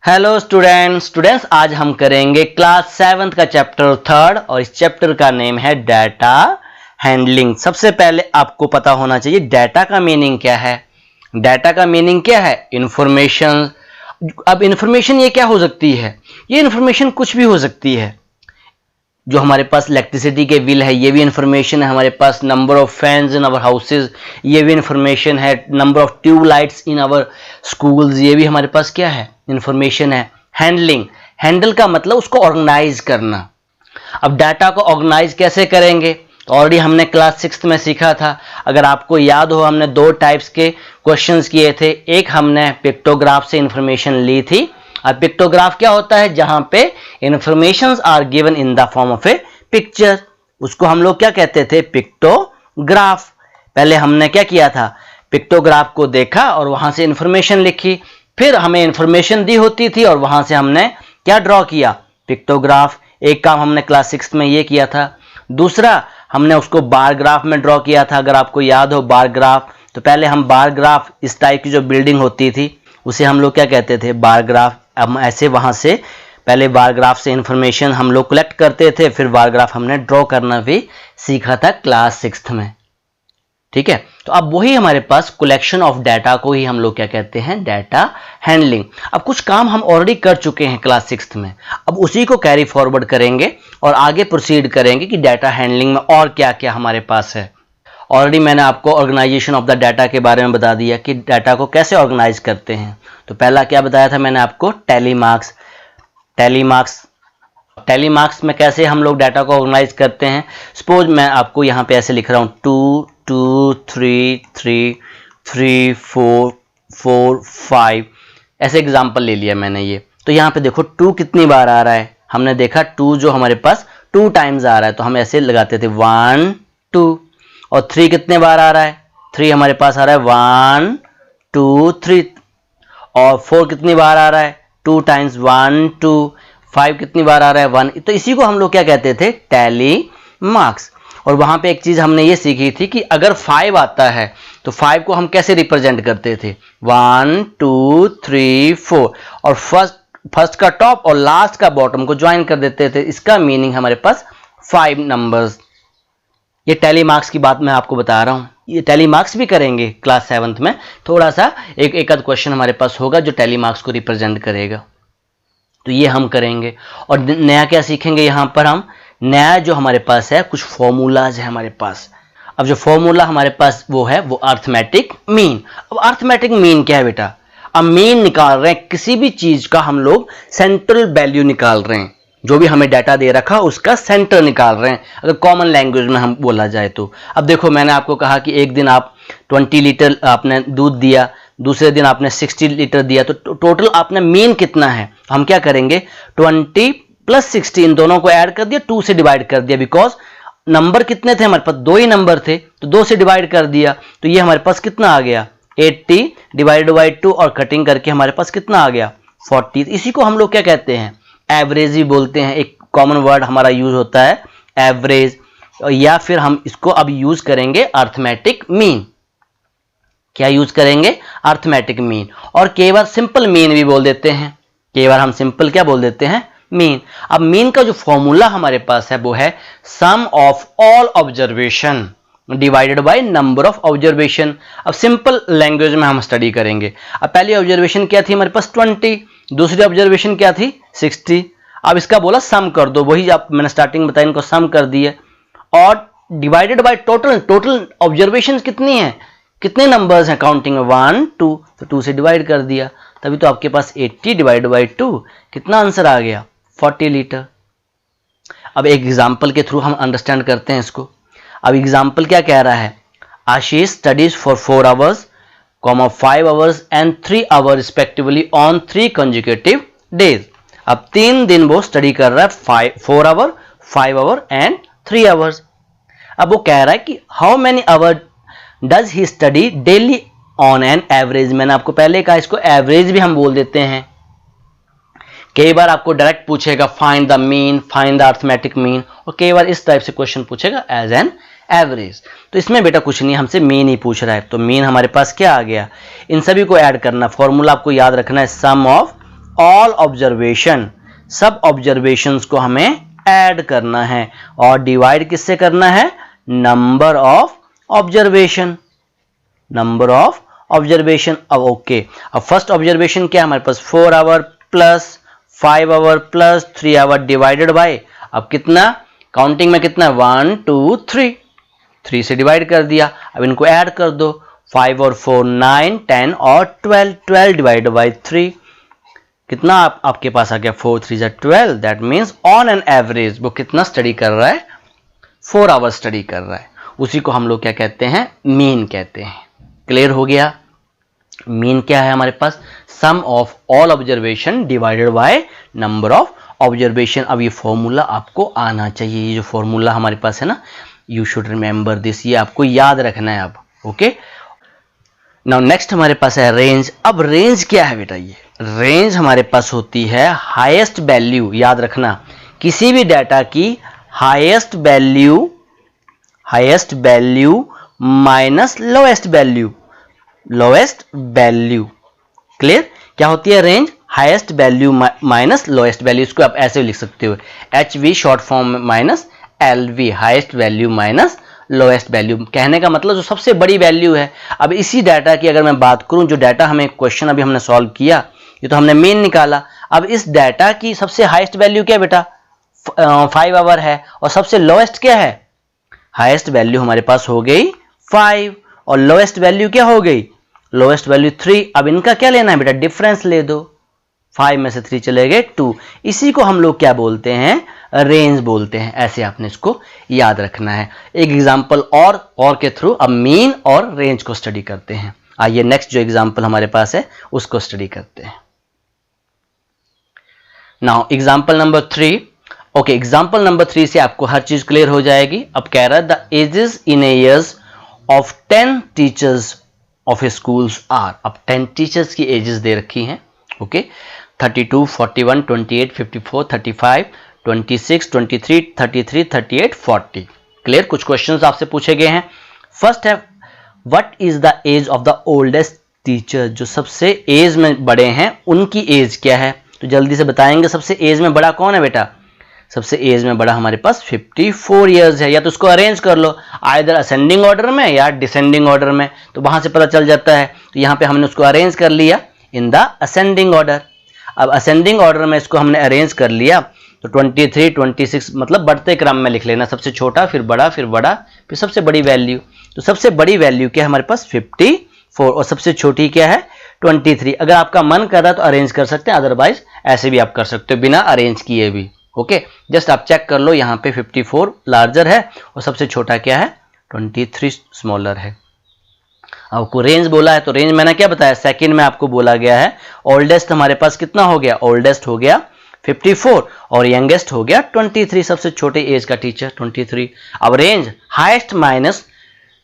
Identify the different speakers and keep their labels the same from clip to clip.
Speaker 1: Hello students आज हम करेंगे क्लास 7th का चैप्टर 3rd और इस चैप्टर का नेम है डाटा हैंडलिंग। सबसे पहले आपको पता होना चाहिए डाटा का मीनिंग क्या है। डाटा का मीनिंग क्या है? इंफॉर्मेशन। अब इंफॉर्मेशन ये क्या हो सकती है? ये इंफॉर्मेशन कुछ भी हो सकती है। जो हमारे पास इलेक्ट्रिसिटी के बिल है ये भी इंफॉर्मेशन है, हमारे पास number of fans in our houses ये भी इंफॉर्मेशन है, number of tube lights in our schools ये भी हमारे पास क्या है? इंफॉर्मेशन है। हैंडलिंग, हैंडल का मतलब उसको ऑर्गेनाइज करना। अब डाटा को ऑर्गेनाइज कैसे करेंगे? तो ऑलरेडी हमने क्लास 6th में सीखा था। अगर आपको याद हो हमने दो टाइप्स के क्वेश्चंस किए थे। एक हमने पिक्टोग्राफ से इंफॉर्मेशन ली थी। अब पिक्टोग्राफ क्या होता है? जहां पे informations are given in the form of a picture, उसको हम लोग क्या कहते थे? पिक्टोग्राफ। पहले हमने क्या किया था? पिक्टोग्राफ को देखा और वहां से इंफॉर्मेशन लिखी, फिर हमें इंफॉर्मेशन दी होती थी और वहां से हमने क्या ड्रॉ किया? पिक्टोग्राफ। एक काम हमने क्लास 6th में ये किया था। दूसरा हमने उसको बार ग्राफ में ड्रॉ किया था। अगर आपको याद हो बार ग्राफ, तो पहले हम बार ग्राफ, इस टाइप की जो बिल्डिंग होती थी उसे हम लोग क्या कहते थे? Bar graph. अब ऐसे वहां से पहले बार ग्राफ से इंफॉर्मेशन हम लोग कलेक्ट करते थे, फिर बार ग्राफ हमने ड्रॉ करना भी सीखा था क्लास 6th में। ठीक है, तो अब वही हमारे पास कलेक्शन ऑफ डाटा को ही हम लोग क्या कहते हैं? Data handling. अब कुछ काम हम ऑलरेडी कर चुके हैं क्लास 6th में, अब उसी को कैरी फॉरवर्ड करेंगे और आगे प्रोसीड करेंगे कि डाटा हैंडलिंग में और क्या क्या हमारे पास है। ऑलरेडी मैंने आपको ऑर्गेनाइजेशन ऑफ द डाटा के बारे में बता दिया कि डाटा को कैसे ऑर्गेनाइज करते हैं। तो पहला क्या बताया था मैंने आपको? Tally marks. टैली मार्क्स में कैसे हम लोग डाटा को ऑर्गेनाइज करते हैं? सपोज मैं आपको यहाँ पे ऐसे लिख रहा हूँ 2 2 3 3 3 4 4 5, ऐसे एग्जाम्पल ले लिया मैंने ये। तो यहाँ पे देखो 2 कितनी बार आ रहा है? हमने देखा 2 जो हमारे पास 2 टाइम्स आ रहा है, तो हम ऐसे लगाते थे 1 2। और 3 कितने बार आ रहा है? 3 हमारे पास आ रहा है 1 2 3। और 4 कितनी बार आ रहा है? 2 टाइम्स 1 2। 5 कितनी बार आ रहा है? 1। तो इसी को हम लोग क्या कहते थे? Tally marks. और वहां पे एक चीज हमने ये सीखी थी कि अगर 5 आता है तो 5 को हम कैसे रिप्रेजेंट करते थे? 1 2 3 4। और फर्स्ट का टॉप और लास्ट का बॉटम को ज्वाइन कर देते थे। इसका मीनिंग हमारे पास 5 नंबर्स। ये टैली मार्क्स की बात मैं आपको बता रहा हूं। ये टैली मार्क्स भी करेंगे क्लास 7th में। थोड़ा सा एक आध क्वेश्चन हमारे पास होगा जो टैली मार्क्स को रिप्रेजेंट करेगा, तो ये हम करेंगे। और नया क्या सीखेंगे यहां पर हम? नया जो हमारे पास है कुछ फॉर्मूलाज है हमारे पास। अब जो फॉर्मूला हमारे पास वो है वो अर्थमेटिक मीन। अब अर्थमेटिक मीन क्या है बेटा? अब मीन निकाल रहे हैं, किसी भी चीज का हम लोग सेंट्रल वैल्यू निकाल रहे हैं। जो भी हमें डाटा दे रखा उसका सेंटर निकाल रहे हैं, अगर कॉमन लैंग्वेज में हम बोला जाए तो। अब देखो मैंने आपको कहा कि एक दिन आप 20 लीटर आपने दूध दिया, दूसरे दिन आपने 60 लीटर दिया, तो टोटल आपने मीन कितना है? हम क्या करेंगे? 20 + 60 इन दोनों को ऐड कर दिया, 2 से डिवाइड कर दिया। बिकॉज नंबर कितने थे हमारे पास? 2 ही नंबर थे, तो 2 से डिवाइड कर दिया। तो ये हमारे पास कितना आ गया? 80 डिवाइडेड बाई 2 और कटिंग करके हमारे पास कितना आ गया? 40। इसी को हम लोग क्या कहते हैं? एवरेज ही बोलते हैं। एक कॉमन वर्ड हमारा यूज होता है एवरेज, या फिर हम इसको अब यूज करेंगे अर्थमेटिक मीन। क्या यूज करेंगे? Arithmetic mean. और कई बार सिंपल मीन भी बोल देते हैं। कई बार हम सिंपल क्या बोल देते हैं? मीन। अब मीन का जो फॉर्मूला हमारे पास है वो है sum of all observation divided by number of observation. अब सिंपल लैंग्वेज में हम स्टडी करेंगे। अब पहली ऑब्जर्वेशन क्या थी हमारे पास? 20। दूसरी ऑब्जर्वेशन क्या थी? 60। अब इसका बोला सम कर दो, वही आप मैंने स्टार्टिंग में बताया, इनको सम कर दिए। और डिवाइडेड बाय टोटल ऑब्जर्वेशन कितनी है? कितने नंबर्स हैं काउंटिंग में? 1 2। तो 2 से डिवाइड कर दिया, तभी तो आपके पास 80 डिवाइडेड बाई 2 कितना आंसर आ गया? 40 लीटर। अब एक एग्जाम्पल के थ्रू हम अंडरस्टैंड करते हैं इसको। अब एग्जाम्पल क्या कह रहा है? Ashish studies for 4 hours, 5 hours and 3 hours respectively on 3 consecutive days। अब 3 दिन वो स्टडी कर रहा है, 4 hours, 5 hours and 3 hours। अब वो कह रहा है कि how many hour does he study daily on an average. मैंने आपको पहले कहा इसको एवरेज भी हम बोल देते हैं। कई बार आपको डायरेक्ट पूछेगा find the mean, find the arithmetic mean, और कई बार इस टाइप से क्वेश्चन पूछेगा एज एन एवरेज। तो इसमें बेटा कुछ नहीं, हमसे मीन ही पूछ रहा है। तो मीन हमारे पास क्या आ गया? इन सभी को ऐड करना। फॉर्मूला आपको याद रखना है सम ऑफ ऑल ऑब्जर्वेशन, सब ऑब्जर्वेशंस को हमें ऐड करना है और डिवाइड किससे करना है, number of observation, number of observation. अब ओके, अब फर्स्ट ऑब्जर्वेशन क्या है हमारे पास, 4 hour plus 5 hour plus 3 hour divided by, अब कितना काउंटिंग में कितना, 1 2 3, 3 से डिवाइड कर दिया। अब इनको ऐड कर दो, 5 और 4 9 10 और 12, 12 डिवाइडेड बाय 3, कितना आपके पास आ गया, 4 3 12, that means on an average वो कितना स्टडी कर रहा है, 4 आवर स्टडी कर रहा है। उसी को हम लोग क्या कहते हैं, मीन कहते हैं। क्लियर हो गया। मीन क्या है हमारे पास, sum of all observation divided by number of observation. अब ये फॉर्मूला आपको आना चाहिए, ये जो फॉर्मूला हमारे पास है ना, यू शुड रिमेंबर दिस, ये आपको याद रखना है अब। ओके, नाउ नेक्स्ट हमारे पास है रेंज। अब रेंज क्या है बेटा, ये रेंज हमारे पास होती है हाईएस्ट वैल्यू, याद रखना किसी भी डाटा की highest value minus lowest value, lowest value. Clear, क्या होती है range, highest value minus lowest value. इसको आप ऐसे लिख सकते हो, HV शॉर्ट फॉर्म में minus LV, highest value minus lowest value. कहने का मतलब जो सबसे बड़ी वैल्यू है। अब इसी डाटा की अगर मैं बात करूं, जो डाटा हमें क्वेश्चन अभी हमने सॉल्व किया, ये तो हमने मीन निकाला। अब इस डाटा की सबसे हाईएस्ट वैल्यू क्या है बेटा, 5 आवर है, और सबसे लोएस्ट क्या है, हाईएस्ट वैल्यू हमारे पास हो गई 5 और लोएस्ट वैल्यू क्या हो गई, लोएस्ट वैल्यू 3। अब इनका क्या लेना है बेटा, डिफरेंस ले दो, 5 में से 3 चले गए 2। इसी को हम लोग क्या बोलते हैं, रेंज बोलते हैं। ऐसे आपने इसको याद रखना है। एक एग्जांपल और के थ्रू अब मीन और रेंज को स्टडी करते हैं। आइए नेक्स्ट जो एग्जांपल हमारे पास है उसको स्टडी करते हैं। Now example number 3। Okay, example number 3 से आपको हर चीज क्लियर हो जाएगी। अब कह रहा है the ages in a years of 10 teachers of schools are. अब 10 टीचर्स की एजेस दे रखी हैं। ओके, 32 41 28 54 35 26 23 33 38 40। क्लियर, कुछ क्वेश्चंस आपसे पूछे गए हैं। फर्स्ट है what is the age of the oldest teacher, जो सबसे एज में बड़े हैं उनकी एज क्या है। तो जल्दी से बताएंगे, सबसे एज में बड़ा कौन है बेटा, सबसे एज में बड़ा हमारे पास 54 इयर्स है। या तो उसको अरेंज कर लो आइदर असेंडिंग ऑर्डर में या डिसेंडिंग ऑर्डर में, तो वहां से पता चल जाता है। तो यहाँ पे हमने उसको अरेंज कर लिया इन द असेंडिंग ऑर्डर। अब असेंडिंग ऑर्डर में इसको हमने अरेंज कर लिया, तो 23 26 मतलब बढ़ते क्रम में लिख लेना, सबसे छोटा फिर बड़ा फिर बड़ा फिर सबसे बड़ी वैल्यू। तो सबसे बड़ी वैल्यू क्या है हमारे पास 54 और सबसे छोटी क्या है 23। अगर आपका मन कर रहा है तो अरेंज कर सकते हैं, अदरवाइज ऐसे भी आप कर सकते हो बिना अरेंज किए भी। ओके, जस्ट आप चेक कर लो, यहाँ पे 54 लार्जर है और सबसे छोटा क्या है 23 स्मॉलर है। आपको रेंज बोला है तो रेंज मैंने क्या बताया, सेकंड में आपको बोला गया है ओल्डेस्ट हमारे पास कितना हो गया, ओल्डेस्ट हो गया 54 और यंगेस्ट हो गया 23, सबसे छोटे एज का टीचर 23। अब range highest minus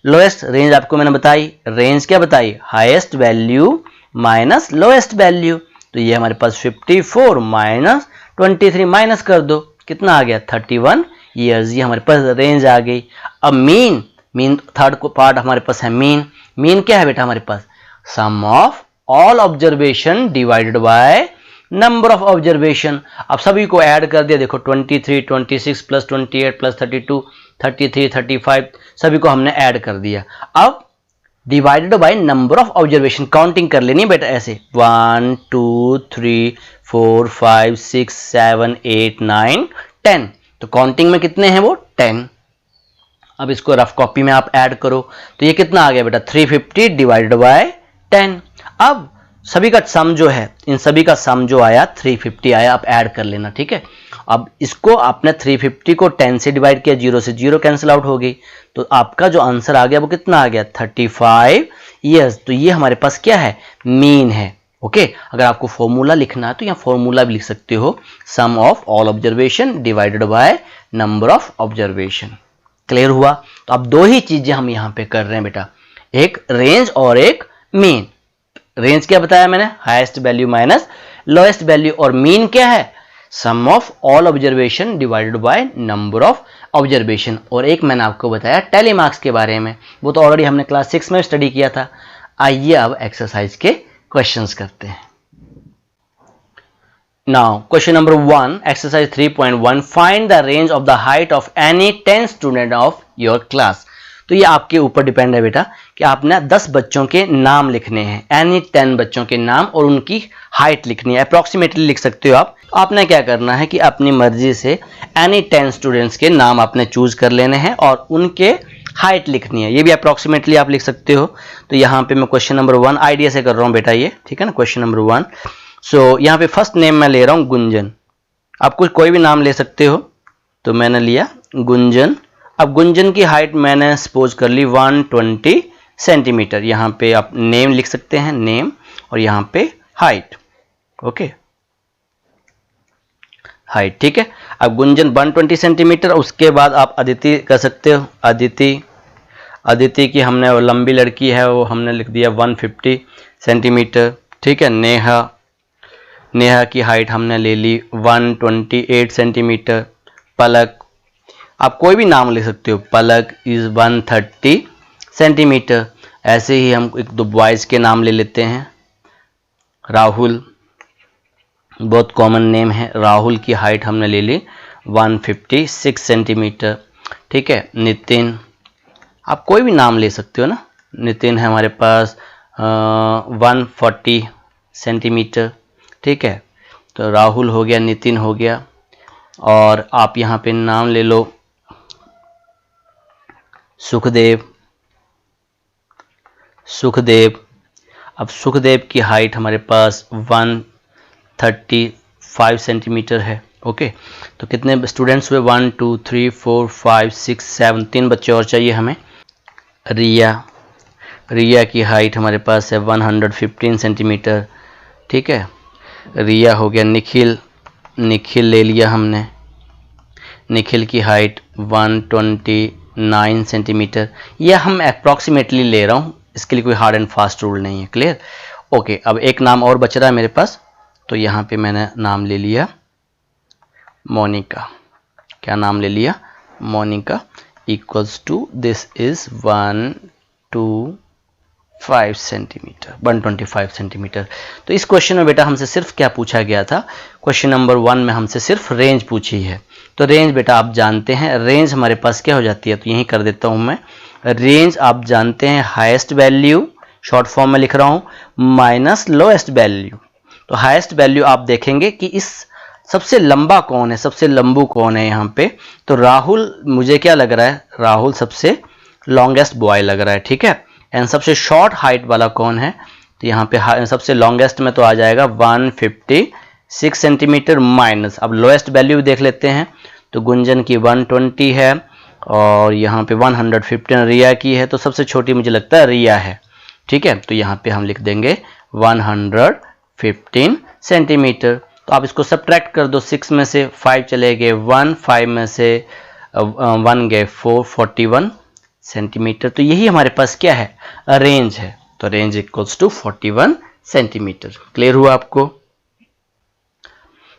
Speaker 1: lowest, range आपको मैंने बताई, रेंज क्या बताई, highest value minus lowest value. तो ये हमारे पास 54 माइनस 23 माइनस कर दो, कितना आ गया 31 ईयर्स। ये हमारे पास रेंज आ गई। अब मीन थर्ड को पार्ट हमारे पास है मीन क्या है बेटा हमारे पास, sum of all observation divided by number of observation. अब सभी को ऐड कर दिया, देखो 23 26 प्लस 28 प्लस 32 33 35 सभी को हमने ऐड कर दिया। अब divided by number of observation, counting कर लेनी बेटा ऐसे 1 2 3 4 5 6 7 8 9 10। तो काउंटिंग में कितने हैं वो 10। अब इसको रफ कॉपी में आप ऐड करो तो ये कितना आ गया बेटा 350 डिवाइडेड बाय 10। अब सभी का सम जो है, इन सभी का सम जो आया 350 आया, आप ऐड कर लेना, ठीक है। अब इसको आपने 350 को 10 से डिवाइड किया, 0 से 0 कैंसिल आउट हो गई, तो आपका जो आंसर आ गया वो कितना आ गया 35 ईयर्स। तो ये हमारे पास क्या है, मीन है। ओके, अगर आपको फॉर्मूला लिखना है तो यहाँ फॉर्मूला भी लिख सकते हो, sum of all observation divided by number of observation. Clear हुआ। तो अब दो ही चीजें हम यहाँ पे कर रहे हैं बेटा, एक रेंज और एक मीन। रेंज क्या बताया मैंने, highest value minus lowest value, और मीन क्या है, sum of all observation divided by number of observation. और एक मैंने आपको बताया टेलीमार्क्स के बारे में, वो तो ऑलरेडी हमने क्लास 6 में स्टडी किया था। आइए अब एक्सरसाइज के क्वेश्चंस करते हैं। Now question number 1, exercise 3.1, find the range of the height of any 10 student of your class। तो ये आपके ऊपर डिपेंड है बेटा कि आपने 10 बच्चों के नाम लिखने हैं, एनी 10 बच्चों के नाम और उनकी हाइट लिखनी है। अप्रॉक्सीमेटली लिख सकते हो आप। आपने क्या करना है कि अपनी मर्जी से एनी 10 स्टूडेंट्स के नाम आपने चूज कर लेने हैं और उनके हाइट लिखनी है। ये भी अप्रॉक्सीमेटली आप लिख सकते हो। तो यहाँ पे मैं क्वेश्चन नंबर 1 आइडिया से कर रहा हूँ बेटा, ये ठीक है ना। क्वेश्चन नंबर 1, सो यहाँ पे फर्स्ट नेम मैं ले रहा हूँ गुंजन। आप कोई भी नाम ले सकते हो, तो मैंने लिया गुंजन। अब गुंजन की हाइट मैंने सपोज कर ली 120 सेंटीमीटर। यहाँ पे आप नेम लिख सकते हैं, नेम, और यहाँ पे हाइट, ओके, हाइट, ठीक है। अब गुंजन 120 सेंटीमीटर। उसके बाद आप अदिति कर सकते हो, अदिति की हमने लंबी लड़की है वो हमने लिख दिया 150 सेंटीमीटर, ठीक है। नेहा की हाइट हमने ले ली 128 सेंटीमीटर। पलक, आप कोई भी नाम ले सकते हो, पलक इज 130 सेंटीमीटर। ऐसे ही हम एक दो बॉयज़ के नाम ले लेते हैं। राहुल, बहुत कॉमन नेम है, राहुल की हाइट हमने ले ली 156 सेंटीमीटर, ठीक है। नितिन, आप कोई भी नाम ले सकते हो ना। नितिन है हमारे पास 140 सेंटीमीटर, ठीक है। तो राहुल हो गया, नितिन हो गया, और आप यहाँ पे नाम ले लो सुखदेव। अब सुखदेव की हाइट हमारे पास 135 सेंटीमीटर है, ओके। तो कितने स्टूडेंट्स हुए, 1 2 3 4 5 6 7, 3 बच्चे और चाहिए हमें। रिया की हाइट हमारे पास है 115 सेंटीमीटर, ठीक है। रिया हो गया। निखिल ले लिया हमने, निखिल की हाइट 129 सेंटीमीटर। यह हम अप्रॉक्सीमेटली ले रहा हूँ, इसके लिए कोई हार्ड एंड फास्ट रूल नहीं है, क्लियर, ओके। अब एक नाम और बच रहा है मेरे पास, तो यहाँ पे मैंने नाम ले लिया मोनिका। क्या नाम ले लिया, Monica, equals to this is 125 centimetre, 125 centimetre. तो इस क्वेश्चन में बेटा हमसे सिर्फ क्या पूछा गया था, क्वेश्चन नंबर 1 में हमसे सिर्फ रेंज पूछी है। तो रेंज बेटा आप जानते हैं, रेंज हमारे पास क्या हो जाती है, तो यही कर देता हूं मैं। रेंज आप जानते हैं हाईएस्ट वैल्यू, शॉर्ट फॉर्म में लिख रहा हूं, माइनस लोएस्ट वैल्यू। तो हाईएस्ट वैल्यू आप देखेंगे कि इस सबसे लंबा कौन है, सबसे लंबू कौन है यहाँ पे। तो राहुल, मुझे क्या लग रहा है, राहुल सबसे लॉन्गेस्ट बॉय लग रहा है, ठीक है। एंड सबसे शॉर्ट हाइट वाला कौन है, तो यहाँ पे सबसे लॉन्गेस्ट में तो आ जाएगा 156 सेंटीमीटर माइनस, अब लोएस्ट वैल्यू देख लेते हैं। तो गुंजन की 120 है और यहाँ पे 115 रिया की है, तो सबसे छोटी मुझे लगता है रिया है, ठीक है। तो यहाँ पे हम लिख देंगे 115 सेंटीमीटर। तो आप इसको सब्ट्रैक्ट कर दो, 6 में से 5 चले गए 1, 5 में से 1 गए 4, 41 सेंटीमीटर। तो यही हमारे पास क्या है, रेंज है। तो range equals to 41 centimetre. Clear हुआ आपको।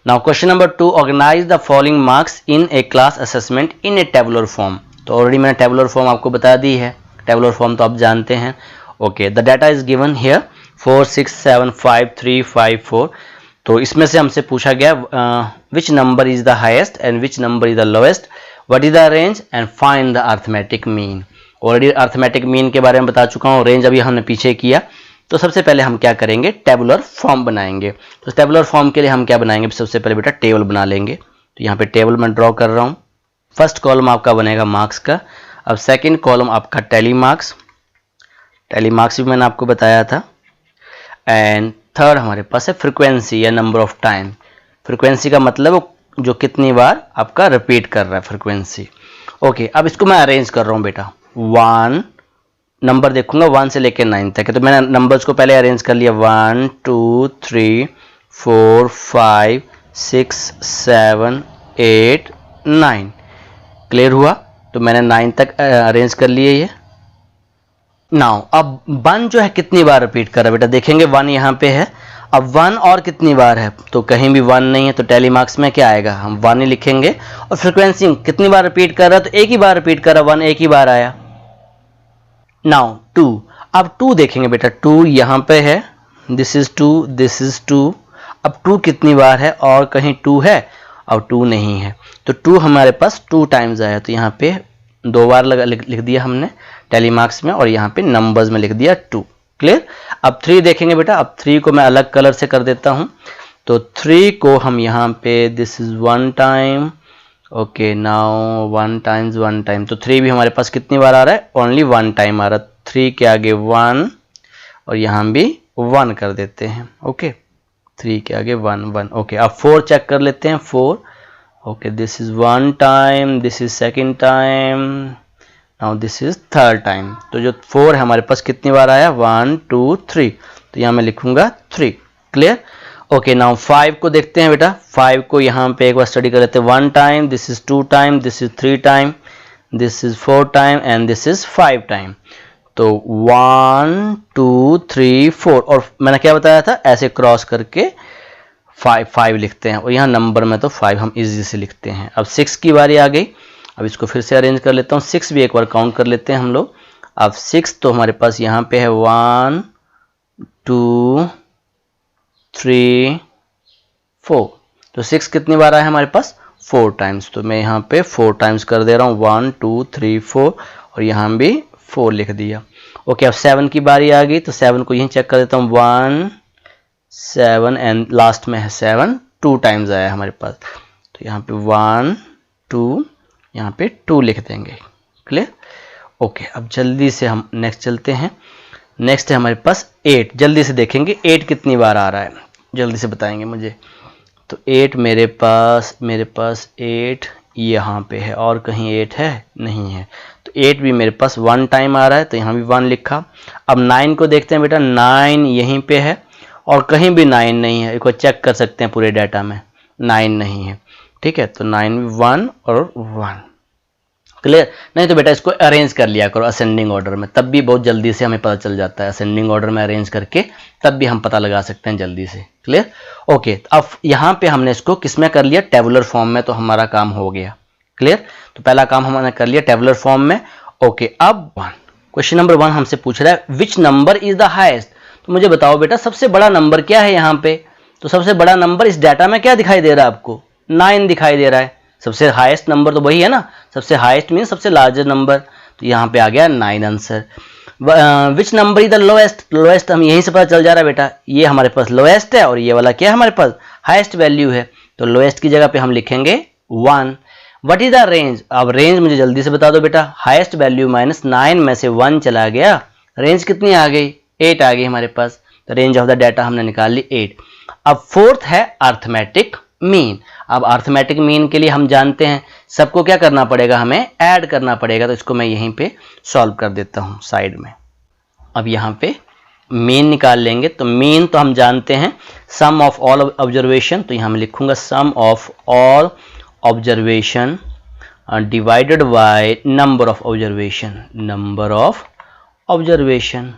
Speaker 1: Now question number 2, organise the following marks in a class assessment in a tabular form. तो ऑलरेडी मैंने टेबुलर फॉर्म आपको बता दी है, टेबुलर फॉर्म तो आप जानते हैं, okay. The data is given here 4 6 7 5 3 5 4। तो इसमें से हमसे पूछा गया which number is the highest and which number is the lowest, what is the range and find the arithmetic mean. Already arithmetic mean के बारे में बता चुका हूँ, रेंज अभी हमने पीछे किया। तो सबसे पहले हम क्या करेंगे, टेबुलर फॉर्म बनाएंगे। तो टेबुलर फॉर्म के लिए हम क्या बनाएंगे, सबसे पहले बेटा टेबल बना लेंगे। तो यहाँ पे टेबल मैं ड्रॉ कर रहा हूँ। फर्स्ट कॉलम आपका बनेगा मार्क्स का, अब सेकंड कॉलम आपका टैली मार्क्स भी मैंने आपको बताया था, एंड थर्ड हमारे पास है फ्रीक्वेंसी या नंबर ऑफ टाइम। फ्रीक्वेंसी का मतलब जो कितनी बार आपका रिपीट कर रहा है, फ्रीक्वेंसी, ओके। अब इसको मैं अरेंज कर रहा हूँ बेटा, 1 नंबर देखूंगा 1 से लेकर 9 तक है, तो मैंने नंबर्स को पहले अरेंज कर लिया 1 2 3 4 5 6 7 8 9। क्लियर हुआ। तो मैंने 9 तक अरेंज कर लिए ये। नाउ अब 1 जो है कितनी बार रिपीट कर रहा है बेटा, देखेंगे 1 यहाँ पे है। अब 1 और कितनी बार है, तो कहीं भी 1 नहीं है, तो टैली मार्क्स में क्या आएगा, हम 1 ही लिखेंगे। और फ्रीक्वेंसी कितनी बार रिपीट कर रहा है, तो एक ही बार रिपीट कर रहा है, 1 एक ही बार आया। नाउ 2, अब 2 देखेंगे बेटा, 2 यहाँ पे है, दिस इज 2, दिस इज 2। अब 2 कितनी बार है, और कहीं 2 है और 2 नहीं है, तो 2 हमारे पास 2 टाइम्स आया, तो यहाँ पे 2 बार लिख दिया हमने टैली मार्क्स में, और यहाँ पे नंबर्स में लिख दिया 2। क्लियर। अब 3 देखेंगे बेटा, अब 3 को मैं अलग कलर से कर देता हूँ, तो 3 को हम यहाँ पे this is 1 time, okay now 1 time, तो 3 भी हमारे पास कितनी बार आ रहा है, ओनली 1 टाइम आ रहा है। 3 के आगे 1 और यहाँ भी 1 कर देते हैं, ओके 3 के आगे 1 ओके। अब 4 चेक कर लेते हैं, 4 okay this is 1 time, this is second time, now this is third time, तो जो 4 है हमारे पास कितनी बार आया, 1 2 3, तो यहाँ मैं लिखूंगा 3। क्लियर। ओके नाउ 5 को देखते हैं बेटा, 5 को यहाँ पे एक बार स्टडी कर लेते हैं। 1 time, this is 2 time, this is 3 time, this is 4 time and this is 5 time, तो 1 2 3 4, और मैंने क्या बताया था, ऐसे क्रॉस करके 5 लिखते हैं, और यहाँ नंबर में तो 5 हम इजी से लिखते हैं। अब 6 की बारी आ गई, अब इसको फिर से अरेंज कर लेता हूँ, 6 भी एक बार काउंट कर लेते हैं हम लोग। अब 6 तो हमारे पास यहाँ पे है 1 2 3 4, तो 6 कितनी बार आया हमारे पास, 4 टाइम्स, तो मैं यहाँ पे 4 टाइम्स कर दे रहा हूँ, 1 2 3 4, और यहाँ भी 4 लिख दिया। ओके अब 7 की बारी आ गई, तो 7 को यहीं चेक कर देता हूँ, 1 7 एंड लास्ट में है 7, 2 टाइम्स आया हमारे पास, तो यहाँ पे 1 2, यहाँ पे 2 लिख देंगे। क्लियर। ओके अब जल्दी से हम नेक्स्ट चलते हैं। नेक्स्ट है हमारे पास 8, जल्दी से देखेंगे 8 कितनी बार आ रहा है, जल्दी से बताएंगे मुझे। तो 8 मेरे पास 8 यहाँ पे है, और कहीं 8 है नहीं है, तो 8 भी मेरे पास 1 टाइम आ रहा है, तो यहाँ भी 1 लिखा। अब 9 को देखते हैं बेटा, 9 यहीं पे है और कहीं भी 9 नहीं है, इसको चेक कर सकते हैं पूरे डाटा में 9 नहीं है, ठीक है, तो 9 भी 1 और 1। क्लियर। नहीं तो बेटा इसको अरेंज कर लिया करो असेंडिंग ऑर्डर में, तब भी बहुत जल्दी से हमें पता चल जाता है, असेंडिंग ऑर्डर में अरेंज करके तब भी हम पता लगा सकते हैं जल्दी से। क्लियर। ओके अब यहाँ पे हमने इसको किस में कर लिया, टेबुलर फॉर्म में, तो हमारा काम हो गया। क्लियर। तो पहला काम हमने कर लिया टेबुलर फॉर्म में। ओके अब क्वेश्चन नंबर 1 हमसे पूछ रहा है which number is the highest, तो मुझे बताओ बेटा सबसे बड़ा नंबर क्या है यहाँ पे, तो सबसे बड़ा नंबर इस डाटा में क्या दिखाई दे रहा है आपको, 9 दिखाई दे रहा है। सबसे हाईएस्ट नंबर तो वही है ना, सबसे हाईएस्ट मीन सबसे लार्जेस्ट नंबर, तो यहाँ पे आ गया 9 answer. Which number is the lowest, lowest हम यहीं से पता चल जा रहा है बेटा, ये हमारे पास लोएस्ट है और ये वाला क्या है हमारे पास हाईएस्ट वैल्यू है, तो लोएस्ट की जगह पे हम लिखेंगे 1। व्हाट इज द रेंज, अब रेंज मुझे जल्दी से बता दो बेटा, हाईएस्ट वैल्यू -9 में से 1 चला गया, रेंज कितनी आ गई, 8 आ गई हमारे पास, तो रेंज ऑफ द डाटा हमने निकाल ली 8। अब फोर्थ है अर्थमेटिक मीन। अब अर्थमेटिक मीन के लिए हम जानते हैं सबको क्या करना पड़ेगा, हमें ऐड करना पड़ेगा, तो इसको मैं यहीं पे सॉल्व कर देता हूं साइड में। अब यहाँ पे मीन निकाल लेंगे, तो मीन तो हम जानते हैं सम ऑफ ऑल ऑब्जर्वेशन, तो यहाँ मैं लिखूंगा sum of all observation divided by number of observation, number of observation.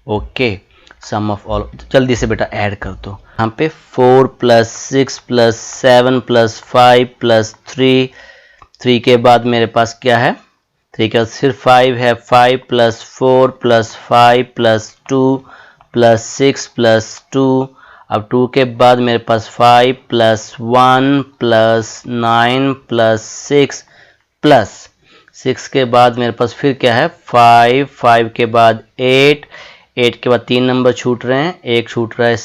Speaker 1: Okay sum of all, जल्दी से बेटा ऐड कर दो, यहाँ पे 4 + 6 + 7 + 5 + 3 के बाद मेरे पास क्या है, 3 के बाद सिर्फ 5 है, 5 + 4 + 5 + 2 + 6 + 2, अब 2 के बाद मेरे पास 5 + 1 + 9 + 6 + 6 के बाद मेरे पास फिर क्या है 5 के बाद 8 के बाद 3 नंबर छूट रहे हैं, एक छूट रहा है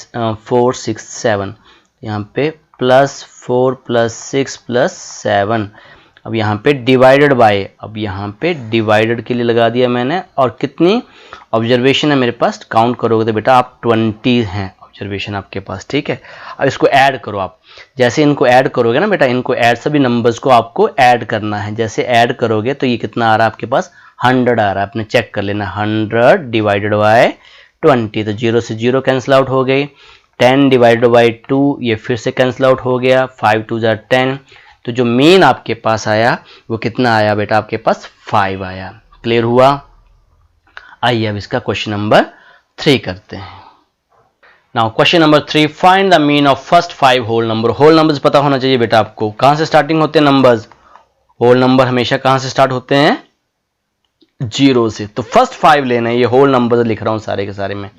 Speaker 1: 4 6 7, यहाँ पे +4 + 6 + 7। अब यहाँ पे डिवाइडेड बाय, अब यहाँ पे डिवाइडेड के लिए लगा दिया मैंने, और कितनी ऑब्जर्वेशन है मेरे पास, काउंट करोगे तो बेटा आप 20 हैं ऑब्जर्वेशन आपके पास, ठीक है। अब इसको ऐड करो आप, जैसे इनको ऐड करोगे ना बेटा, इनको ऐड सभी नंबर्स को आपको ऐड करना है, जैसे ऐड करोगे तो ये कितना आ रहा है आपके पास 100 आ रहा है, आपने चेक कर लेना 100 डिवाइडेड बाय 20, तो 0 से 0 कैंसिल आउट हो गई, 10 डिवाइडेड बाय 2 ये फिर से कैंसिल आउट हो गया, 5 2 = 10, तो जो मीन आपके पास आया वो कितना आया बेटा, आपके पास 5 आया। क्लियर हुआ। आइए अब इसका क्वेश्चन नंबर 3 करते हैं। Now question number 3, find the mean of first 5 whole number. Whole numbers पता होना चाहिए बेटा आपको, कहां से स्टार्टिंग होते हैं नंबर्स, होल नंबर हमेशा कहां से स्टार्ट होते हैं 0 से, तो फर्स्ट 5 लेना है, ये होल नंबर लिख रहा हूं सारे के सारे में,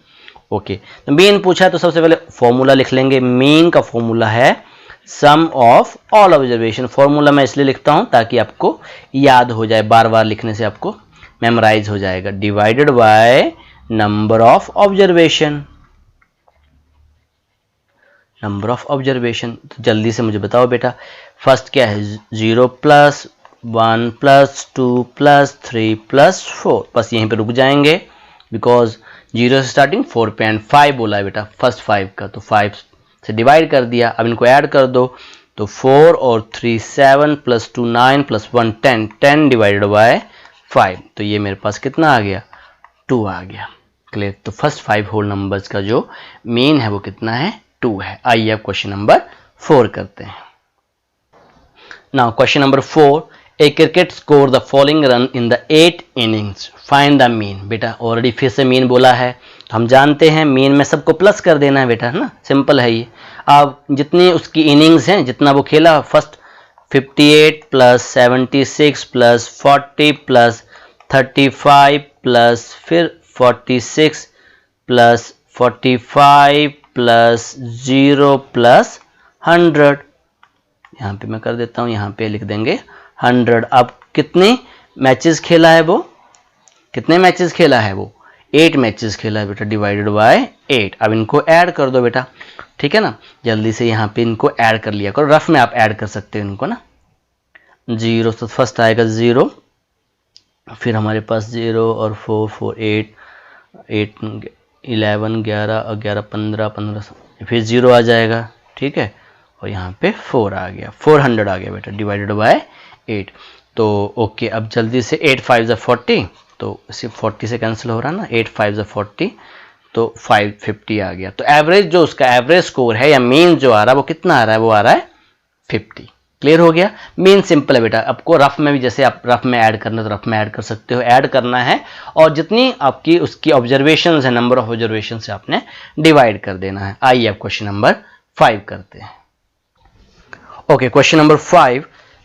Speaker 1: ओके, तो मीन पूछा तो सबसे पहले फॉर्मूला लिख लेंगे। मीन का फॉर्मूला है sum of all observation. Formula मैं इसलिए लिखता हूं ताकि आपको याद हो जाए, बार बार लिखने से आपको मेमोराइज हो जाएगा। Divided by number of observation, number of observation. तो जल्दी से मुझे बताओ बेटा, फर्स्ट क्या है? 0 + 1 + 2 + 3 + 4। बस यहीं पे रुक जाएंगे बिकॉज 0 से स्टार्टिंग 4 पे एंड 5 बोला है बेटा, फर्स्ट 5 का, तो 5 से डिवाइड कर दिया। अब इनको ऐड कर दो, तो 4 और 3 7 + 2 9 + 1 10, 10 डिवाइडेड बाय 5। तो ये मेरे पास कितना आ गया? 2 आ गया। क्लियर? तो फर्स्ट 5 होल नंबर्स का जो मीन है वो कितना है? 2 है। आइए अब क्वेश्चन नंबर 4 करते हैं। Now question number 4, A cricket score the following run in the 8 innings, find the mean. बेटा ऑलरेडी फिर से मीन बोला है, तो हम जानते हैं मीन में सबको प्लस कर देना है बेटा, है ना, सिंपल है ये। अब जितनी उसकी इनिंग्स हैं, जितना वो खेला, फर्स्ट 58 + 76 + 40 + 35 + फिर 46 + 45 + 0 + 100। यहाँ पे मैं कर देता हूँ, यहाँ पे लिख देंगे 100। अब कितने मैचेस खेला है वो? कितने मैचेस खेला है वो? 8 मैचेस खेला है बेटा, डिवाइडेड बाय 8। अब इनको ऐड कर दो बेटा, ठीक है ना। जल्दी से यहाँ पे इनको ऐड कर लिया करो, रफ में आप ऐड कर सकते हो इनको ना। 0 तो फर्स्ट आएगा 0, फिर हमारे पास 0 और 4 4 8 8 11 11 11 15 15, फिर 0 आ जाएगा, ठीक है। और यहाँ पे 4 आ गया, 400 आ गया बेटा, डिवाइडेड बाय 8। तो ओके, अब जल्दी से 8 5 = 40, तो सिर्फ 40 से कैंसिल हो रहा है ना, 8 5 = 40, तो 550 आ गया। तो एवरेज जो उसका एवरेज स्कोर है या मीन जो आ रहा है वो कितना आ रहा है? वो आ रहा है 50। क्लियर हो गया? मीन सिंपल है बेटा, आपको रफ में भी, जैसे आप रफ में ऐड करना तो रफ में ऐड कर सकते हो, ऐड करना है और जितनी आपकी उसकी ऑब्जर्वेशन है, नंबर ऑफ ऑब्जर्वेशन से आपने डिवाइड कर देना है। आइए अब क्वेश्चन नंबर 5 करते हैं। Okay, question number 5,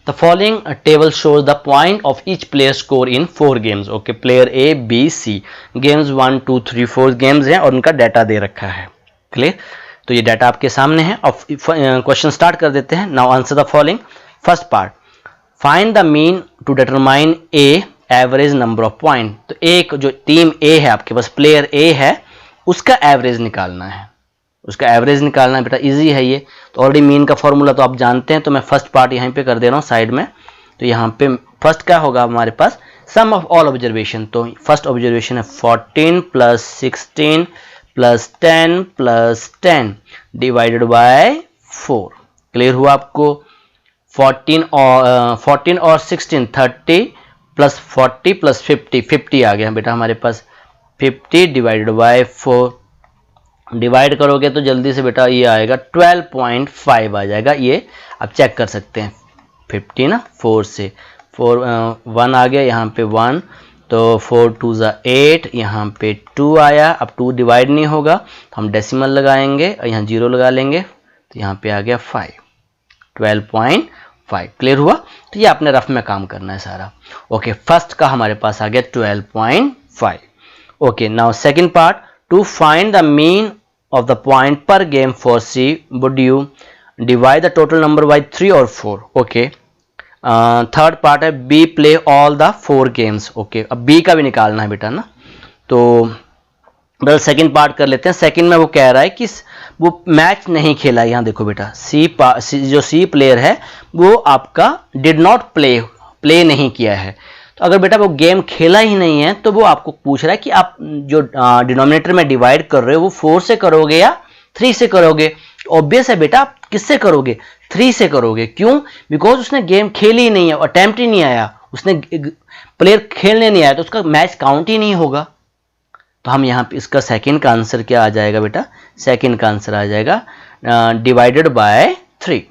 Speaker 1: the following table shows the point of each player score in 4 games. Okay, player A B C games 1 2 3 4 games हैं और उनका डाटा दे रखा है। क्लियर? तो ये डाटा आपके सामने है। अब क्वेश्चन स्टार्ट कर देते हैं। Now answer the following. First part, find the mean to determine a average number of point. तो एक जो टीम ए है, आपके पास प्लेयर ए है, उसका एवरेज निकालना है, उसका एवरेज निकालना है बेटा, इजी है ये। तो ऑलरेडी मीन का फॉर्मूला तो आप जानते हैं, तो मैं फर्स्ट पार्ट यहीं पे कर दे रहा हूँ साइड में। तो यहाँ पे फर्स्ट क्या होगा हमारे पास? Sum of all observation. तो फर्स्ट ऑब्जर्वेशन है 14 + 16 + 10 + 10 डिवाइडेड बाय 4। क्लियर हुआ आपको? 14 और 16 30 + 40 + 50 50 आ गया बेटा हमारे पास, 50 डिवाइडेड बाय 4। डिवाइड करोगे तो जल्दी से बेटा ये आएगा 12.5 आ जाएगा। ये आप चेक कर सकते हैं, 50 ना, 4 से 4 1 आ गया यहाँ पे 1, तो 4 2 = 8, यहाँ पे 2 आया। अब 2 डिवाइड नहीं होगा तो हम डेसिमल लगाएंगे और यहाँ 0 लगा लेंगे, तो यहाँ पे आ गया 5, 12.5। क्लियर हुआ? तो ये आपने रफ में काम करना है सारा। ओके, फर्स्ट का हमारे पास आ गया 12.5। Okay, now second part, to find the mean of the point per game for C, would you divide the total number by 3 or 4? Okay, third part है B play all the 4 games। Okay, अब B का भी निकालना है बेटा ना। तो बल सेकंड पार्ट कर लेते हैं। सेकंड में वो कह रहा है कि वो मैच नहीं खेला। यहाँ देखो बेटा, जो C प्लेयर है वो आपका डिड नॉट प्ले नहीं किया है। तो अगर बेटा वो गेम खेला ही नहीं है तो वो आपको पूछ रहा है कि आप जो डिनोमिनेटर में डिवाइड कर रहे हो वो 4 से करोगे या 3 से करोगे। ऑब्वियस है बेटा, आप किससे करोगे? 3 से करोगे। क्यों? बिकॉज उसने गेम खेली ही नहीं है, अटेम्प्ट ही नहीं आया, उसने प्लेयर खेलने नहीं आया, तो उसका मैच काउंट ही नहीं होगा। तो हम यहाँ पे इसका सेकंड का आंसर क्या आ जाएगा बेटा? सेकंड का आंसर आ जाएगा डिवाइडेड बाय 3।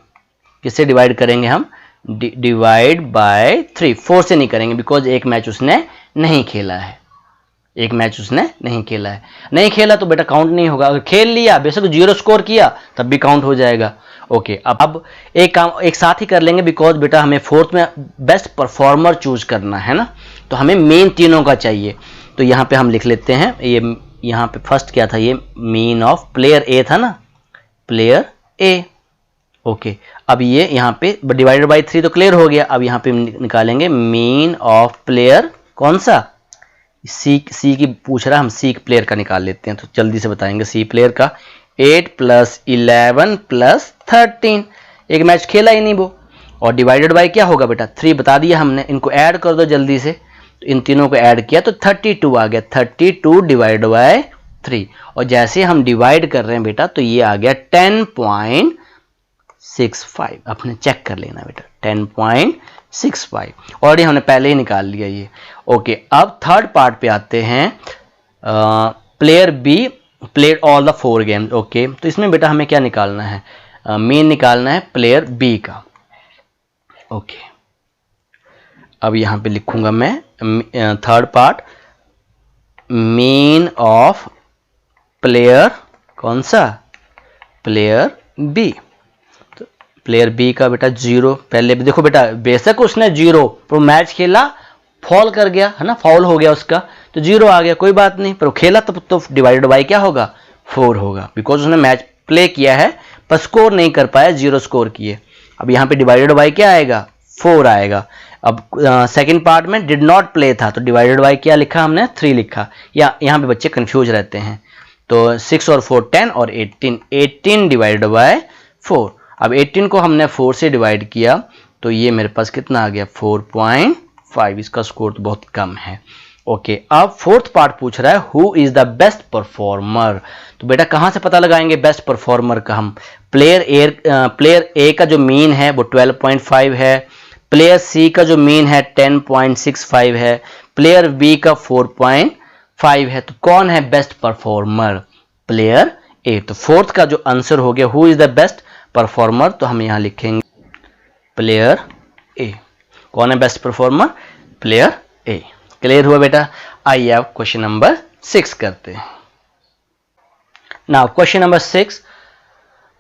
Speaker 1: किससे डिवाइड करेंगे हम? Divide by 3। 4 से नहीं करेंगे बिकॉज एक मैच उसने नहीं खेला है, एक मैच उसने नहीं खेला है। नहीं खेला तो बेटा काउंट नहीं होगा। अगर खेल लिया, बेशक 0 स्कोर किया, तब भी काउंट हो जाएगा। ओके, अब एक काम एक साथ ही कर लेंगे बिकॉज बेटा हमें फोर्थ में बेस्ट परफॉर्मर चूज करना है ना, तो हमें मेन तीनों का चाहिए। तो यहाँ पे हम लिख लेते हैं, ये यहाँ पे फर्स्ट क्या था, ये मीन ऑफ प्लेयर ए था ना, प्लेयर ए। ओके, अब ये यहाँ पे डिवाइडेड बाय 3 तो क्लियर हो गया। अब यहाँ पे निकालेंगे मीन ऑफ प्लेयर, कौन सा, सी की पूछ रहा है, हम सी प्लेयर का निकाल लेते हैं, तो जल्दी से बताएंगे सी प्लेयर का। 8 + 11 + 13, एक मैच खेला ही नहीं वो, और डिवाइडेड बाय क्या होगा बेटा 3, बता दिया हमने। इनको ऐड कर दो जल्दी से, तो इन तीनों को ऐड किया तो 32 आ गया, 32 डिवाइड बाय 3। और जैसे हम डिवाइड कर रहे हैं बेटा तो ये आ गया 10.65, अपने चेक कर लेना बेटा 10.65, ऑलरेडी हमने पहले ही निकाल लिया ये। ओके, अब थर्ड पार्ट पे आते हैं। Player be played all the 4 games. Okay, तो इसमें बेटा हमें क्या निकालना है, मीन निकालना है प्लेयर बी का। ओके, अब यहां पे लिखूंगा मैं third part, mean of player, कौन सा, प्लेयर बी। तो प्लेयर बी का बेटा 0, पहले भी देखो बेटा, बेशक उसने 0 पर मैच खेला, फॉल कर गया है ना, फाउल हो गया उसका, तो 0 आ गया, कोई बात नहीं, पर खेला तो डिवाइडेड बाय क्या होगा, 4 होगा, बिकॉज उसने मैच प्ले किया है पर स्कोर नहीं कर पाया, 0 स्कोर किए। अब यहाँ पे डिवाइडेड बाय क्या आएगा, 4 आएगा। अब सेकंड पार्ट में डिड नॉट प्ले था, तो डिवाइडेड बाय क्या लिखा हमने, 3 लिखा, या यहाँ पे बच्चे कंफ्यूज रहते हैं। तो 6 और 4 10 और 18 डिवाइडेड बाय 4। अब 18 को हमने 4 से डिवाइड किया तो ये मेरे पास कितना आ गया, 4.5, इसका स्कोर तो बहुत कम है। ओके, अब फोर्थ पार्ट पूछ रहा है who is the best performer. तो बेटा कहां से पता लगाएंगे बेस्ट परफॉर्मर का हम, प्लेयर ए का जो मीन है वो 12.5 है, प्लेयर सी का जो मीन है 10.65 है, प्लेयर बी का 4.5 है, तो कौन है बेस्ट परफॉर्मर, प्लेयर ए। तो फोर्थ का जो आंसर हो गया who is the best performer, तो हम यहां लिखेंगे प्लेयर ए। कौन है बेस्ट परफॉर्मर, प्लेयर ए। क्लियर हुआ बेटा। आइए अब क्वेश्चन नंबर 6 करते हैं। Now question number 6,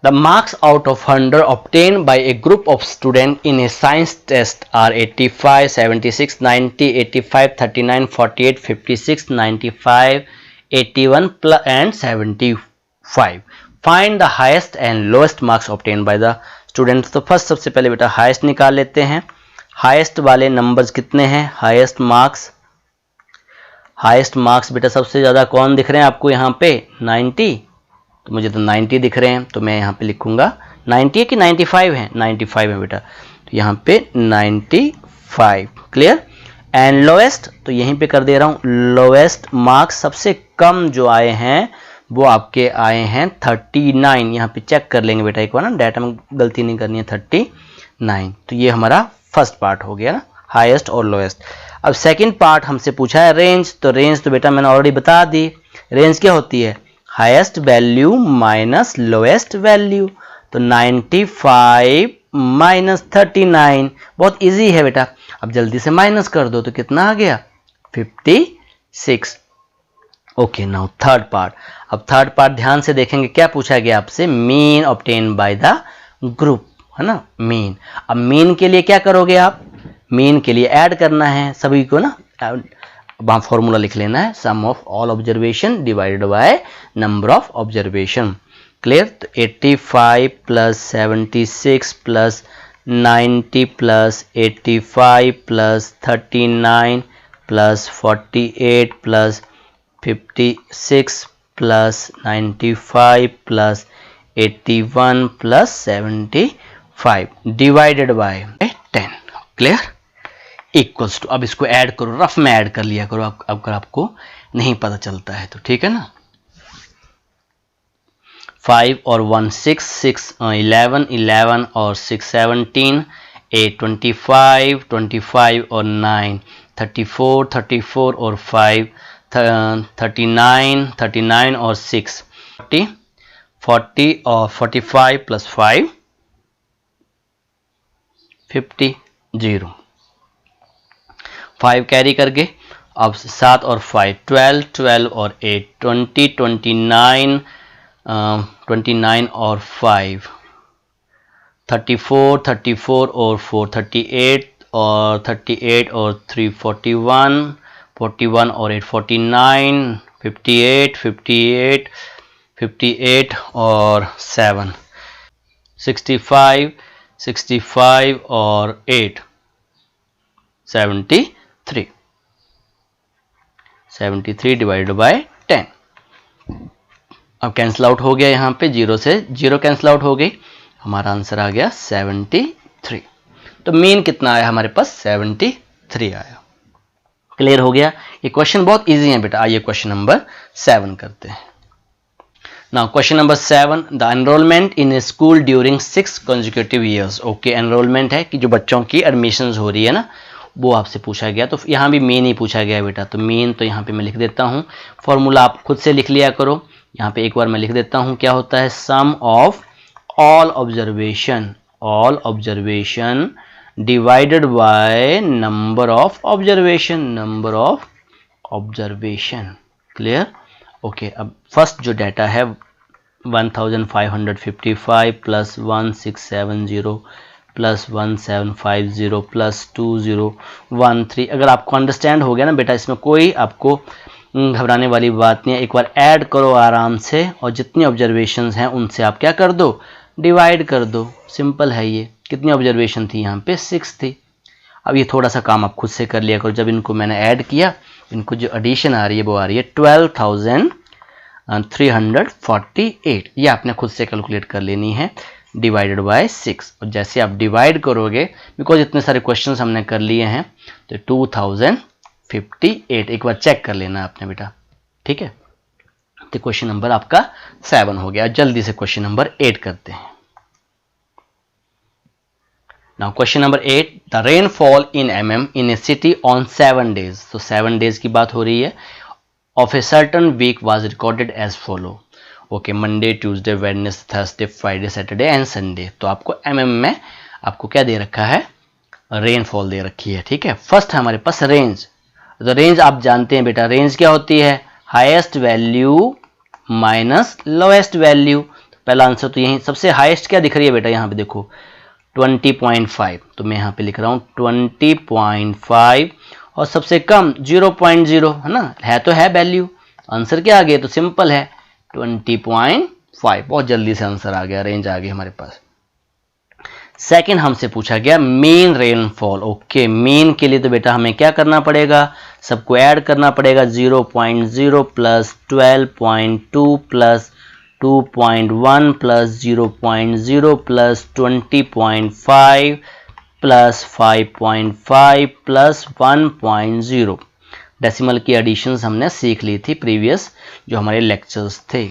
Speaker 1: the marks out of 100 obtained by a group of students in a science test are 85, 76, 90, 85, 39, 48, 56, 95, 81 and 75. Find the highest and lowest marks obtained by the students. तो first सबसे पहले बेटा highest निकाल लेते हैं। Highest वाले numbers कितने हैं, हाईएस्ट मार्क्स बेटा सबसे ज़्यादा कौन दिख रहे हैं आपको यहाँ पे, 90, तो मुझे तो 90 दिख रहे हैं, तो मैं यहाँ पे लिखूंगा 90 है कि 95 है, 95 है बेटा, तो यहाँ पे 95। क्लियर। एंड लोएस्ट, तो यहीं पे कर दे रहा हूँ, लोएस्ट मार्क्स सबसे कम जो आए हैं वो आपके आए हैं 39। यहाँ पे चेक कर लेंगे बेटा एक बार ना, डाटा में गलती नहीं करनी है, 39। तो ये हमारा फर्स्ट पार्ट हो गया ना, हाईएस्ट और लोएस्ट। अब सेकंड पार्ट हमसे पूछा है रेंज, तो रेंज तो बेटा मैंने ऑलरेडी बता दी, रेंज क्या होती है, highest value minus lowest value, तो 95 माइनस 39, बहुत इजी है बेटा। अब जल्दी से माइनस कर दो तो कितना आ गया, 56। Okay, now third part. अब थर्ड पार्ट ध्यान से देखेंगे, क्या पूछा गया आपसे, mean obtain by the group, है ना, मीन। अब मीन के लिए क्या करोगे आप, मीन के लिए ऐड करना है सभी को ना, वहां फॉर्मूला लिख लेना है, sum of all observation divided by number of observation. Clear. तो 85 plus 76 plus 90 plus 85 plus 39 plus 48 plus 56 plus 95 plus 81 plus 75 divided by 10। Clear. Equals to, अब इसको ऐड करो, रफ में ऐड कर लिया करो अगर आपको नहीं पता चलता है तो, ठीक है ना। 5 और 1 6, 6 11, 11 और 6 17, 8 25, 25 और 9 34, 34 और 5 39, 39 और 6 40, 40 और 45 प्लस 5 50, 0। 5 कैरी करके, अब 7 और 5 12, 12 और 8 20, 29, 29 और 5 34, 34 और 4 38 और 38 और 3 41, 41 और 8 49, 58, 58, 58 और 7, 65, 65 और 8, 73, 73 डिवाइडेड बाय 10। अब कैंसिल आउट हो गया, यहाँ पे 0 से 0 कैंसिल आउट हो गई, हमारा आंसर आ गया 73। तो मीन कितना आया हमारे पास? 73 आया। क्लियर हो गया? ये क्वेश्चन बहुत इजी है बेटा। आइए क्वेश्चन नंबर 7 करते हैं। Now question number 7, the enrolment in A school during 6 consecutive years। Okay, enrolment है कि जो बच्चों की एडमिशन हो रही है ना, वो आपसे पूछा गया। तो यहाँ भी मीन ही पूछा गया बेटा, तो मीन तो यहाँ पे मैं लिख देता हूँ। फॉर्मूला आप खुद से लिख लिया करो। यहाँ पे एक बार मैं लिख देता हूँ, क्या होता है? Sum of all observation divided by number of observation. Clear? Okay, अब फर्स्ट जो डाटा है 1555 प्लस 1670 प्लस 1750 प्लस 2013। अगर आपको अंडरस्टैंड हो गया ना बेटा, इसमें कोई आपको घबराने वाली बात नहीं है। एक बार ऐड करो आराम से, और जितनी ऑब्जर्वेशंस हैं उनसे आप क्या कर दो? डिवाइड कर दो। सिंपल है ये। कितनी ऑब्जर्वेशन थी यहाँ पे? 6 थी। अब ये थोड़ा सा काम आप खुद से कर लिया करो। जब इनको मैंने ऐड किया, इनको जो एडिशन आ रही है वो आ रही है 12,348। ये आपने खुद से कैलकुलेट कर लेनी है, डिवाइडेड बाय 6। और जैसे आप डिवाइड करोगे, बिकॉज इतने सारे क्वेश्चंस हमने कर लिए हैं, तो 2058 एक बार चेक कर लेना आपने बेटा, ठीक है? तो क्वेश्चन नंबर आपका 7 हो गया। जल्दी से क्वेश्चन नंबर 8 करते हैं। Now question number 8, the rainfall in mm in A city on 7 days। तो 7 days की बात हो रही है। Of a certain week was recorded as follow. Okay, Monday, Tuesday, Wednesday, Thursday, Friday, Saturday and Sunday. तो आपको mm में आपको क्या दे रखा है? रेनफॉल दे रखी है, ठीक है? फर्स्ट है हमारे पास रेंज। तो रेंज आप जानते हैं बेटा, रेंज क्या होती है? Highest value minus lowest value. तो पहला आंसर तो यही, सबसे हाईएस्ट क्या दिख रही है बेटा? यहाँ पे देखो 20.5, तो मैं यहाँ पे लिख रहा हूँ 20.5, और सबसे कम 0.0 है ना, है तो है वैल्यू। आंसर क्या आ गया? तो सिंपल है 20.5। बहुत जल्दी से आंसर आ गया, रेंज आ गई हमारे पास। सेकंड हमसे पूछा गया मीन रेनफॉल। ओके, मीन के लिए तो बेटा हमें क्या करना पड़ेगा? सबको ऐड करना पड़ेगा। 0.0 plus 12.2 plus 2.1 plus 0.0 plus 20.5 plus 5.5 plus 1.0। Decimal की एडिशंस हमने सीख ली थी प्रीवियस जो हमारे लेक्चर्स थे,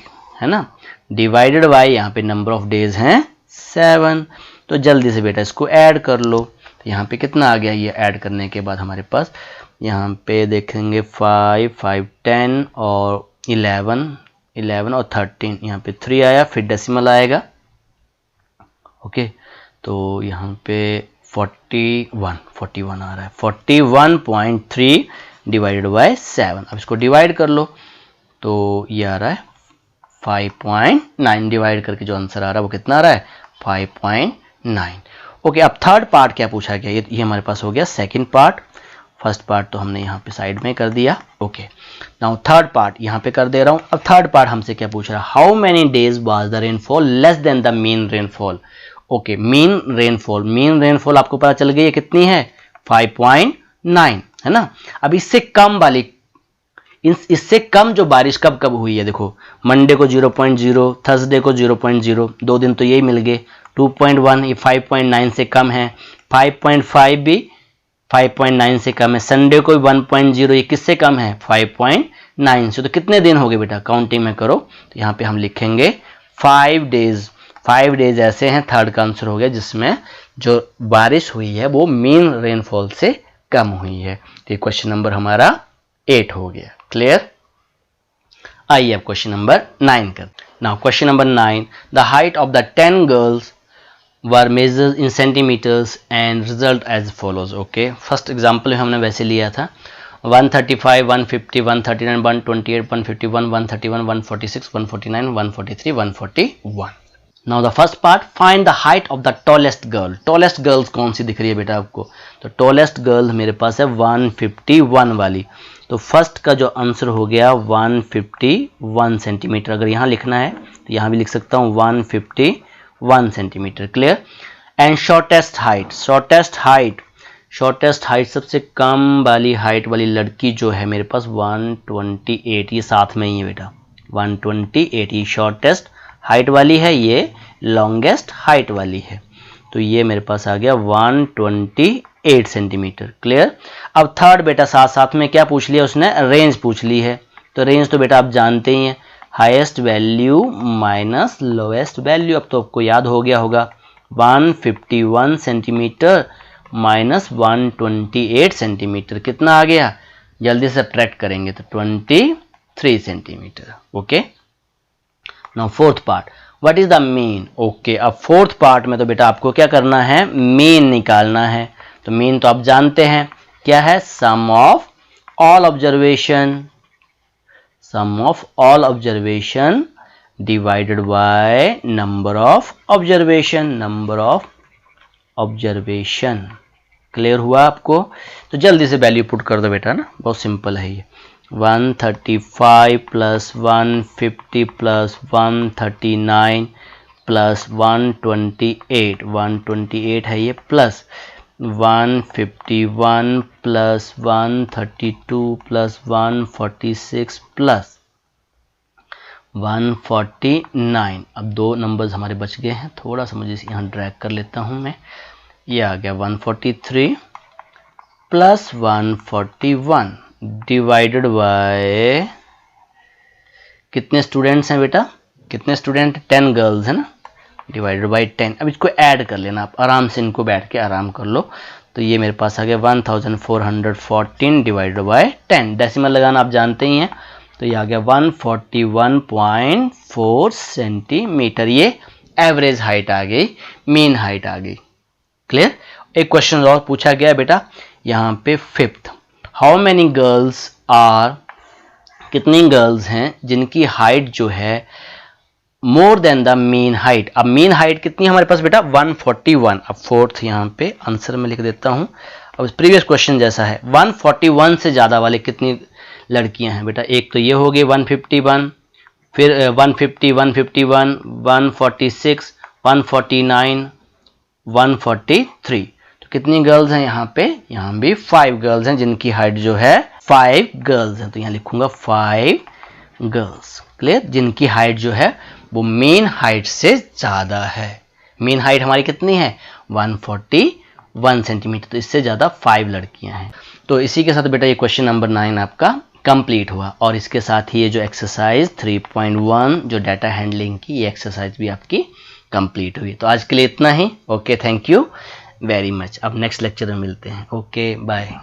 Speaker 1: है ना? डिवाइडेड बाय यहाँ पे नंबर ऑफ डेज हैं 7। तो जल्दी से बेटा इसको ऐड कर लो। तो यहाँ पे कितना आ गया? ये ऐड करने के बाद हमारे पास यहाँ पे देखेंगे 5, 5, 10 और 11 और 13। यहाँ पे 3 आया, फिर डेसिमल आएगा। ओके, तो यहाँ पे 41 आ रहा है। 41.3 डिवाइडेड बाय 7। अब इसको डिवाइड कर लो, तो ये आ रहा है 5.9। डिवाइड करके जो आंसर आ रहा है वो कितना आ रहा है? 5.9। ओके, अब थर्ड पार्ट क्या पूछा गया? ये हमारे पास हो गया सेकंड पार्ट। फर्स्ट पार्ट तो हमने यहाँ पे साइड में कर दिया। ओके, नाउ थर्ड पार्ट यहाँ पे कर दे रहा हूँ। अब थर्ड पार्ट हमसे क्या पूछ रहा है? How many days was the rainfall less than the mean rainfall. Okay, mean rainfall आपको पता चल गई है कितनी है? 5.9, है ना? अब इससे कम वाली, इससे कम जो बारिश कब कब हुई है? देखो, मंडे को 0.0, थर्सडे को 0.0, 2 दिन तो यही मिल गए। 2.1 ये 5.9 से कम है। 5.5 भी 5.9 से कम है। संडे को 1.0, ये किससे कम है? 5.9 से। तो कितने दिन हो गए बेटा? काउंटिंग में करो। तो यहाँ पे हम लिखेंगे 5 डेज। 5 डेज ऐसे हैं, थर्ड का आंसर हो गया, जिसमें जो बारिश हुई है वो मीन रेनफॉल से कम हुई है। तो ये क्वेश्चन नंबर हमारा 8 हो गया। क्लियर? आइए अब क्वेश्चन नंबर 9 कर। Now question number 9, the height of the 10 girls were measured in centimetres and result as follows. Okay, first example हमने वैसे लिया था 135, 150, 139, 128, 151, 131, 146, 149, 143, 141। Now the first part, find the height of the tallest girl. Tallest girls कौन सी दिख रही है बेटा आपको? तो टॉलेस्ट गर्ल मेरे पास है 151 वाली। तो फर्स्ट का जो आंसर हो गया 151 सेंटीमीटर। अगर यहाँ लिखना है तो यहाँ भी लिख सकता हूँ 151 centimetre. Clear. And shortest height, shortest height सबसे कम वाली हाइट वाली लड़की जो है मेरे पास 128, ये साथ में ही है बेटा 128, ये शॉर्टेस्ट हाइट वाली है, ये लॉन्गेस्ट हाइट वाली है। तो ये मेरे पास आ गया 128 सेंटीमीटर। क्लियर। अब थर्ड बेटा साथ साथ में क्या पूछ लिया उसने, रेंज पूछ ली है। तो रेंज तो बेटा आप जानते ही हैं, highest value minus lowest value. अब तो आपको याद हो गया होगा 151 सेंटीमीटर माइनस 128 सेंटीमीटर कितना आ गया, जल्दी से सब्ट्रैक्ट करेंगे तो 23 centimetre. Okay. Now fourth part, what is the mean. Okay, अब फोर्थ पार्ट में तो बेटा आपको क्या करना है, मीन निकालना है। तो मीन तो आप जानते हैं क्या है, sum of all observation divided by number of observation. Clear हुआ आपको। तो जल्दी से वैल्यू पुट कर दो बेटा ना, बहुत सिंपल है ये। 135 प्लस 150 प्लस 139 प्लस 128 है ये, प्लस 151 प्लस 132 प्लस 146 प्लस 149। अब दो नंबर्स हमारे बच गए हैं, थोड़ा सा मुझे यहाँ ड्रैग कर लेता हूँ मैं। ये आ गया 143 प्लस 141 डिवाइडेड बाय कितने स्टूडेंट्स हैं बेटा, कितने स्टूडेंट, 10 गर्ल्स है ना, डिवाइडेड बाय 10। अब इसको ऐड कर लेना आप आराम से, इनको बैठ के आराम कर लो। तो ये मेरे पास आ गया 1414 डिवाइडेड बाय 10। डेसिमल लगाना आप जानते ही हैं। तो ये आ गया 141.4 सेंटीमीटर। ये एवरेज हाइट आ गई, मीन हाइट आ गई। क्लियर। एक क्वेश्चन और पूछा गया बेटा यहाँ पे fifth, how many girls are, कितनी गर्ल्स हैं जिनकी हाइट जो है more than the mean height. अब मीन हाइट कितनी है हमारे पास बेटा 141। अब फोर्थ यहाँ पे आंसर में लिख देता हूँ। अब प्रीवियस क्वेश्चन जैसा है, 141 से ज़्यादा वाले कितनी लड़कियां हैं बेटा, एक तो ये हो गई 151, फिर 150, 151, 146, 149, 143। तो कितनी गर्ल्स हैं यहाँ पे, यहाँ भी 5 गर्ल्स हैं जिनकी हाइट जो है 5 गर्ल्स हैं। तो यहाँ लिखूंगा 5 गर्ल्स। क्लियर। जिनकी हाइट जो है वो मेन हाइट से ज़्यादा है। मेन हाइट हमारी कितनी है 141 सेंटीमीटर, तो इससे ज़्यादा 5 लड़कियां हैं। तो इसी के साथ बेटा ये क्वेश्चन नंबर 9 आपका कंप्लीट हुआ। और इसके साथ ही ये जो एक्सरसाइज 3.1 जो डाटा हैंडलिंग की, ये एक्सरसाइज भी आपकी कंप्लीट हुई। तो आज के लिए इतना ही। Okay, thank you very much. अब नेक्स्ट लेक्चर में मिलते हैं। Okay, bye.